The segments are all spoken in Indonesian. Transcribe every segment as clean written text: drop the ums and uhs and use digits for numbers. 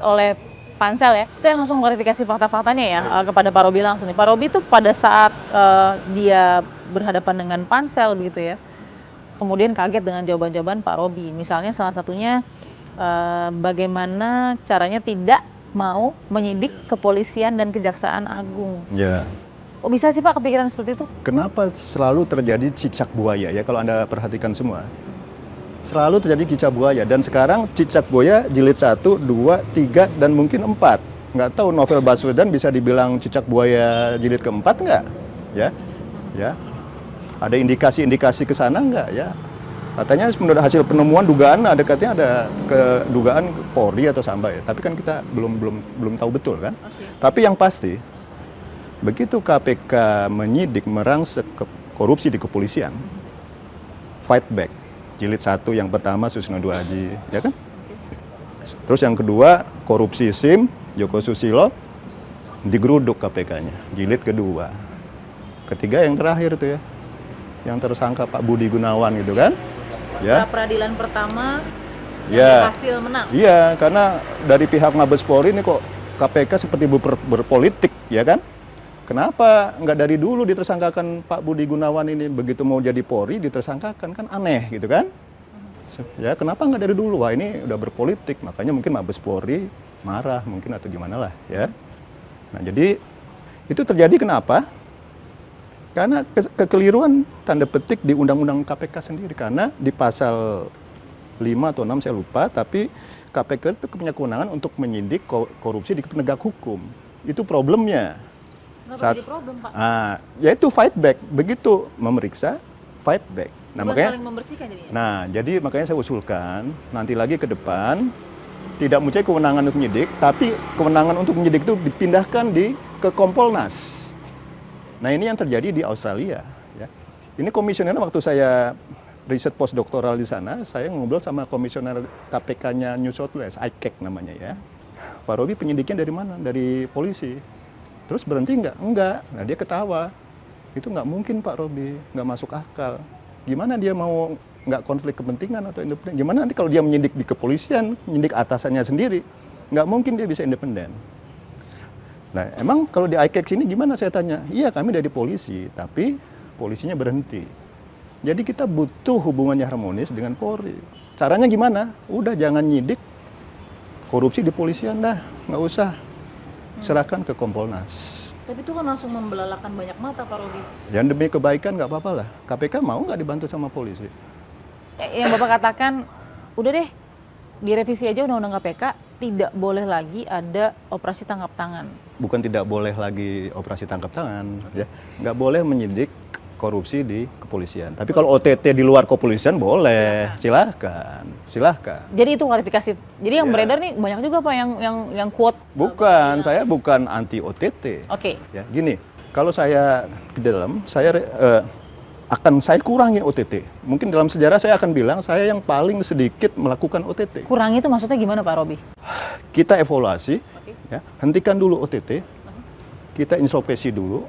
oleh pansel ya. Saya langsung klarifikasi fakta-faktanya ya kepada Pak Robi langsung nih. Pak Robi itu pada saat dia berhadapan dengan pansel begitu ya, kemudian kaget dengan jawaban-jawaban Pak Robi. Misalnya salah satunya bagaimana caranya tidak mau menyidik kepolisian dan Kejaksaan Agung. Ya. Kok bisa sih Pak kepikiran seperti itu? Kenapa selalu terjadi cicak buaya ya kalau Anda perhatikan semua? Selalu terjadi cicak buaya, dan sekarang cicak buaya jilid 1, 2, 3, dan mungkin 4. Nggak tahu novel Baswedan bisa dibilang cicak buaya jilid keempat nggak? Ya, ya. Ada indikasi-indikasi ke sana nggak ya? Katanya menurut hasil penemuan dugaan katanya ada kedugaan Polri atau Sambai, tapi kan kita belum tahu betul kan? Okay. Tapi yang pasti begitu KPK menyidik merangsek korupsi di kepolisian, fight back. Jilid 1 yang pertama Susno Duaji, ya kan? Terus yang kedua korupsi SIM, Joko Susilo, digeruduk KPK-nya, jilid kedua. Ketiga yang terakhir itu ya, yang tersangka Pak Budi Gunawan gitu kan? Ya. Peradilan pertama Ya. Hasil menang. Iya, karena dari pihak Mabes Polri ini kok KPK seperti berpolitik, ya kan? Kenapa nggak dari dulu ditersangkakan Pak Budi Gunawan ini, begitu mau jadi Polri ditersangkakan, kan aneh gitu kan? Ya kenapa nggak dari dulu? Wah ini udah berpolitik, makanya mungkin Mabes Polri marah mungkin atau gimana lah ya. Nah jadi itu terjadi kenapa? Karena kekeliruan tanda petik di Undang-Undang KPK sendiri, karena di pasal 5 atau 6 saya lupa, tapi KPK itu punya kewenangan untuk menyidik korupsi di penegak hukum. Itu problemnya. Kenapa jadi problem, Pak? Yaitu fight back, begitu memeriksa fight back. Nah, makanya saling membersihkan jadinya. Nah, jadi makanya saya usulkan nanti lagi ke depan tidak mempunyai kewenangan untuk menyidik, tapi kewenangan untuk menyidik itu dipindahkan ke Kompolnas. Nah, ini yang terjadi di Australia ya. Ini komisioner waktu saya riset postdoktoral di sana, saya ngobrol sama komisioner KPK-nya New South Wales, ICAC namanya ya. Pak Robi penyidiknya dari mana? Dari polisi. Terus berhenti nggak? Enggak. Nah dia ketawa. Itu nggak mungkin Pak Robi, nggak masuk akal. Gimana dia mau nggak konflik kepentingan atau independen? Gimana nanti kalau dia menyidik di kepolisian, menyidik atasannya sendiri? Nggak mungkin dia bisa independen. Nah emang kalau di ICAC sini gimana saya tanya? Iya kami dari polisi, tapi polisinya berhenti. Jadi kita butuh hubungannya harmonis dengan Polri. Caranya gimana? Udah jangan nyidik korupsi di polisian dah, nggak usah. Serahkan ke Kompolnas. Tapi itu kan langsung membelalakan banyak mata Pak Robi. Yang demi kebaikan nggak apa-apa lah. KPK mau nggak dibantu sama polisi? Yang Bapak katakan, udah deh direvisi aja Undang-Undang KPK, tidak boleh lagi ada operasi tangkap tangan. Bukan tidak boleh lagi operasi tangkap tangan, ya. Nggak boleh menyidik korupsi di kepolisian. Tapi kalau OTT di luar kepolisian boleh, silahkan. Jadi itu klarifikasi. Jadi yang beredar nih banyak juga Pak yang quote. Bukan, saya bukan anti OTT. Oke. Ya, gini, kalau saya ke dalam, saya kurangi OTT. Mungkin dalam sejarah saya akan bilang saya yang paling sedikit melakukan OTT. Kurangi itu maksudnya gimana Pak Robi? Kita evaluasi, ya, hentikan dulu OTT, kita introspeksi dulu.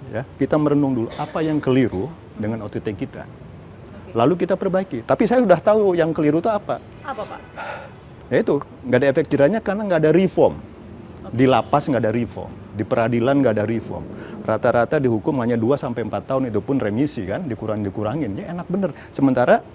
Ya, kita merenung dulu apa yang keliru dengan OTT kita. Lalu kita perbaiki. Tapi saya sudah tahu yang keliru itu apa. Apa Pak? Ya itu, nggak ada efek jerahnya karena nggak ada reform. Di lapas nggak ada reform, di peradilan nggak ada reform. Rata-rata dihukum hanya 2-4 tahun, itu pun remisi kan, dikurangin. Ya enak bener. Sementara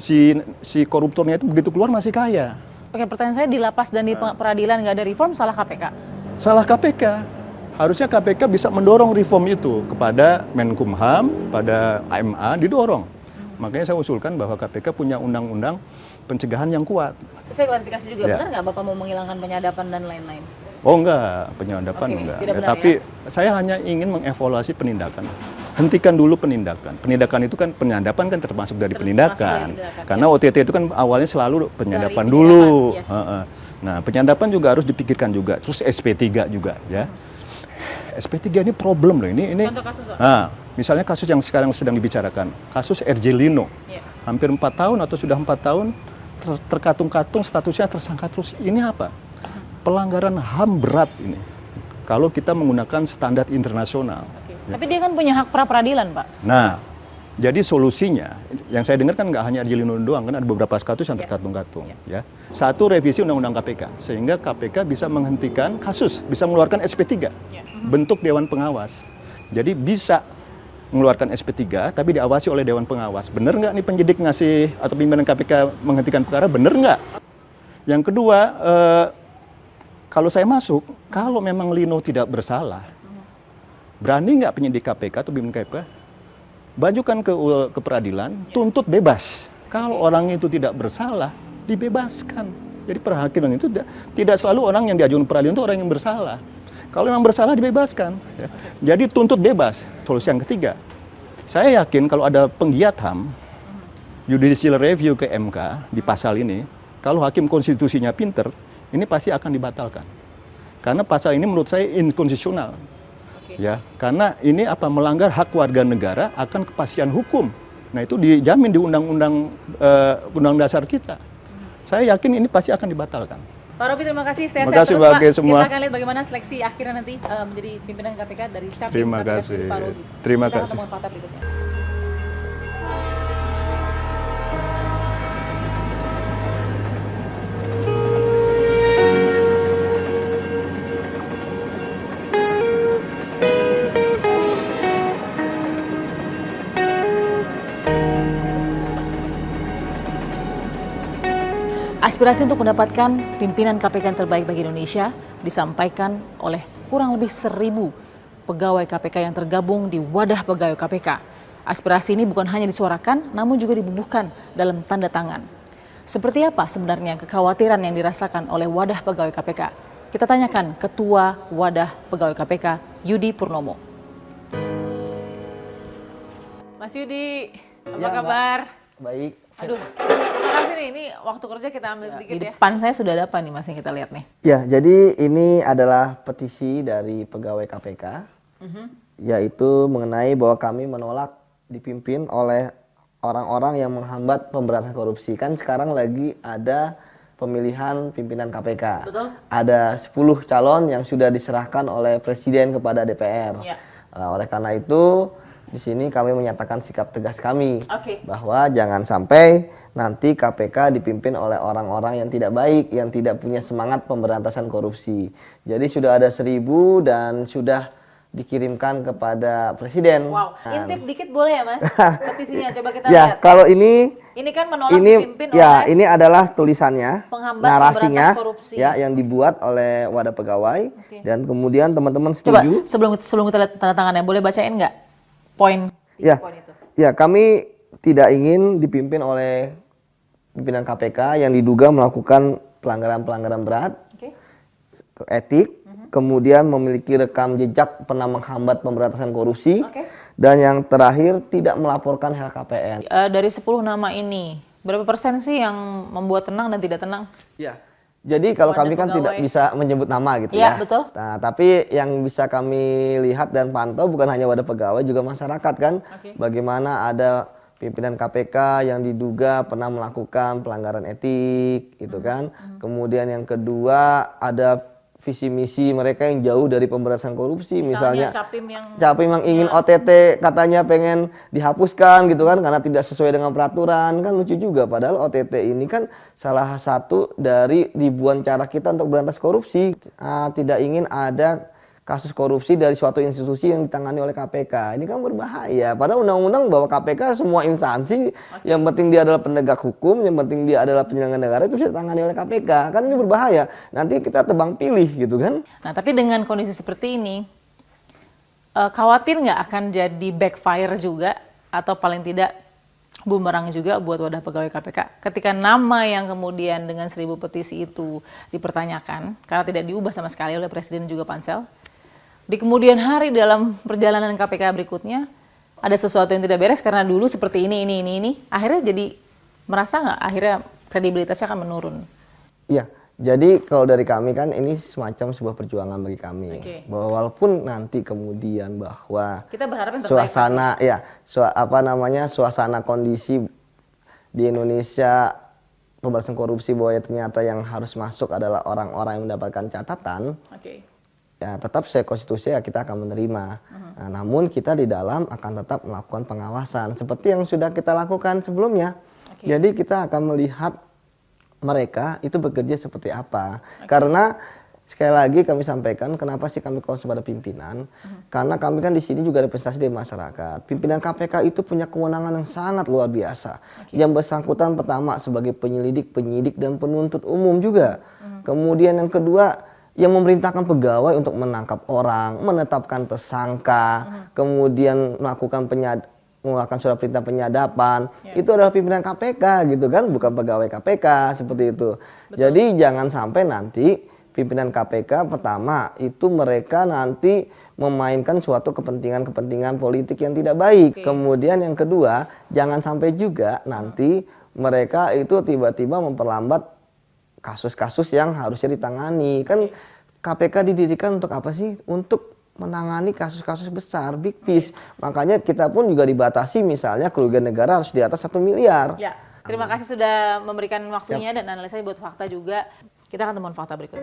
si koruptornya itu begitu keluar masih kaya. Oke, pertanyaan saya, di lapas dan di peradilan nggak ada reform, salah KPK? Salah KPK. Harusnya KPK bisa mendorong reform itu kepada Menkumham, pada AMA, didorong. Makanya saya usulkan bahwa KPK punya undang-undang pencegahan yang kuat. Saya klarifikasi juga, Ya. benar nggak Bapak mau menghilangkan penyadapan dan lain-lain? Oh enggak, penyadapan Oke, enggak. tidak benar, Tapi saya hanya ingin mengevaluasi penindakan. Hentikan dulu penindakan. Penindakan itu kan, penyadapan kan termasuk dari penindakan. Karena OTT itu kan awalnya selalu penyadapan dulu. Yes. Nah, penyadapan juga harus dipikirkan juga. Terus SP3 juga ya. SP3 ini problem loh. Ini Contoh kasus, Pak? Nah, misalnya kasus yang sekarang sedang dibicarakan, kasus RJ Lino. Yeah. Hampir 4 tahun atau sudah 4 tahun terkatung-katung statusnya tersangka terus. Ini apa? Pelanggaran HAM berat ini. Kalau kita menggunakan standar internasional. Tapi dia kan punya hak pra peradilan, Pak. Nah, Jadi solusinya, yang saya dengar kan nggak hanya Arjelino doang, kan ada beberapa kasus yang terkatung-katung. Ya. Satu, revisi Undang-Undang KPK, sehingga KPK bisa menghentikan kasus, bisa mengeluarkan SP3, bentuk Dewan Pengawas. Jadi bisa mengeluarkan SP3, tapi diawasi oleh Dewan Pengawas. Bener nggak nih penyidik ngasih atau pimpinan KPK menghentikan perkara, bener nggak? Yang kedua, kalau saya masuk, kalau memang Lino tidak bersalah, berani nggak penyidik KPK atau pimpinan KPK bajukan ke peradilan, tuntut bebas. Kalau orang itu tidak bersalah, dibebaskan. Jadi perhakiman itu tidak selalu orang yang diajukan peradilan itu orang yang bersalah. Kalau memang bersalah, dibebaskan. Ya. Jadi tuntut bebas. Solusi yang ketiga, saya yakin kalau ada penggiat HAM, judicial review ke MK di pasal ini, kalau hakim konstitusinya pinter, ini pasti akan dibatalkan. Karena pasal ini menurut saya inkonstitusional. Ya, karena ini melanggar hak warga negara akan kepastian hukum. Nah, itu dijamin di undang-undang dasar kita. Saya yakin ini pasti akan dibatalkan. Pak Robi, terima kasih. Terima kasih bagi semua. Kita akan lihat bagaimana seleksi akhirnya nanti menjadi pimpinan KPK dari Capim. Terima kasih. Pak Robi. Terima kita kasih. Kita akan fakta berikutnya. Aspirasi untuk mendapatkan pimpinan KPK yang terbaik bagi Indonesia disampaikan oleh kurang lebih 1.000 pegawai KPK yang tergabung di Wadah Pegawai KPK. Aspirasi ini bukan hanya disuarakan, namun juga dibubuhkan dalam tanda tangan. Seperti apa sebenarnya kekhawatiran yang dirasakan oleh Wadah Pegawai KPK? Kita tanyakan Ketua Wadah Pegawai KPK, Yudi Purnomo. Mas Yudi, apa kabar? Baik. Aduh, terima kasih nih. Ini waktu kerja kita ambil sedikit ya. Di depan saya sudah ada apa nih Mas yang kita lihat nih? Ya, jadi ini adalah petisi dari pegawai KPK, yaitu mengenai bahwa kami menolak dipimpin oleh orang-orang yang menghambat pemberantasan korupsi. Kan sekarang lagi ada pemilihan pimpinan KPK. Betul. Ada 10 calon yang sudah diserahkan oleh Presiden kepada DPR. Ya. Oleh karena itu, di sini kami menyatakan sikap tegas kami bahwa jangan sampai nanti KPK dipimpin oleh orang-orang yang tidak baik, yang tidak punya semangat pemberantasan korupsi. Jadi sudah ada 1.000 dan sudah dikirimkan kepada Presiden. Wow, intip dikit boleh ya Mas? Petisinya coba kita ya, lihat. kalau ini kan menolak dipimpin ya, oleh ini adalah tulisannya, penghambat narasinya korupsi. ya yang dibuat oleh Wadah Pegawai dan kemudian teman-teman Coba setuju. sebelum kita lihat tanda tangannya, boleh bacain nggak poin poin itu? Ya, kami tidak ingin dipimpin oleh pimpinan KPK yang diduga melakukan pelanggaran-pelanggaran berat, etik, kemudian memiliki rekam jejak pernah menghambat pemberantasan korupsi, dan yang terakhir tidak melaporkan LHKPN. Dari 10 nama ini, berapa persen sih yang membuat tenang dan tidak tenang? Ya, jadi kalau kami kan tidak bisa menyebut nama gitu ya. Betul. Nah, tapi yang bisa kami lihat dan pantau bukan hanya wadah pegawai, juga masyarakat kan. Bagaimana ada pimpinan KPK yang diduga pernah melakukan pelanggaran etik gitu kan. Kemudian yang kedua ada visi misi mereka yang jauh dari pemberantasan korupsi, misalnya Capim yang ingin OTT katanya pengen dihapuskan gitu kan karena tidak sesuai dengan peraturan, kan lucu juga, padahal OTT ini kan salah satu dari ribuan cara kita untuk berantas korupsi. Tidak ingin ada kasus korupsi dari suatu institusi yang ditangani oleh KPK. Ini kan berbahaya. Padahal undang-undang bahwa KPK semua instansi, yang penting dia adalah penegak hukum, yang penting dia adalah penyelenggara negara, itu bisa ditangani oleh KPK. Kan ini berbahaya. Nanti kita tebang pilih gitu kan. Nah, tapi dengan kondisi seperti ini, khawatir nggak akan jadi backfire juga, atau paling tidak bumerang juga buat Wadah Pegawai KPK ketika nama yang kemudian dengan 1.000 petisi itu dipertanyakan karena tidak diubah sama sekali oleh Presiden juga Pansel. Di kemudian hari dalam perjalanan KPK berikutnya ada sesuatu yang tidak beres karena dulu seperti ini, akhirnya jadi merasa nggak akhirnya kredibilitasnya akan menurun? Iya, jadi kalau dari kami kan ini semacam sebuah perjuangan bagi kami, bahwa walaupun nanti kemudian bahwa kita berharap suasana suasana kondisi di Indonesia pemberantasan korupsi bahwa ternyata yang harus masuk adalah orang-orang yang mendapatkan catatan. Ya tetap sesuai konstitusi ya kita akan menerima. Nah, namun kita di dalam akan tetap melakukan pengawasan seperti yang sudah kita lakukan sebelumnya. Jadi kita akan melihat mereka itu bekerja seperti apa. Karena sekali lagi kami sampaikan kenapa sih kami concern pada pimpinan? Karena kami kan di sini juga representasi dari masyarakat. Pimpinan KPK itu punya kewenangan yang sangat luar biasa. Yang bersangkutan pertama sebagai penyelidik, penyidik dan penuntut umum juga. Kemudian yang kedua yang memerintahkan pegawai untuk menangkap orang, menetapkan tersangka, kemudian melakukan surat perintah penyadapan, itu adalah pimpinan KPK gitu kan, bukan pegawai KPK seperti itu. Jadi jangan sampai nanti pimpinan KPK pertama itu mereka nanti memainkan suatu kepentingan-kepentingan politik yang tidak baik. Kemudian yang kedua, jangan sampai juga nanti mereka itu tiba-tiba memperlambat kasus-kasus yang harusnya ditangani. Kan KPK didirikan untuk apa sih? Untuk menangani kasus-kasus besar, big fish. Makanya kita pun juga dibatasi misalnya kerugian negara harus di atas 1 miliar. Ya, terima kasih sudah memberikan waktunya dan analisanya buat fakta juga. Kita akan temuan fakta berikutnya.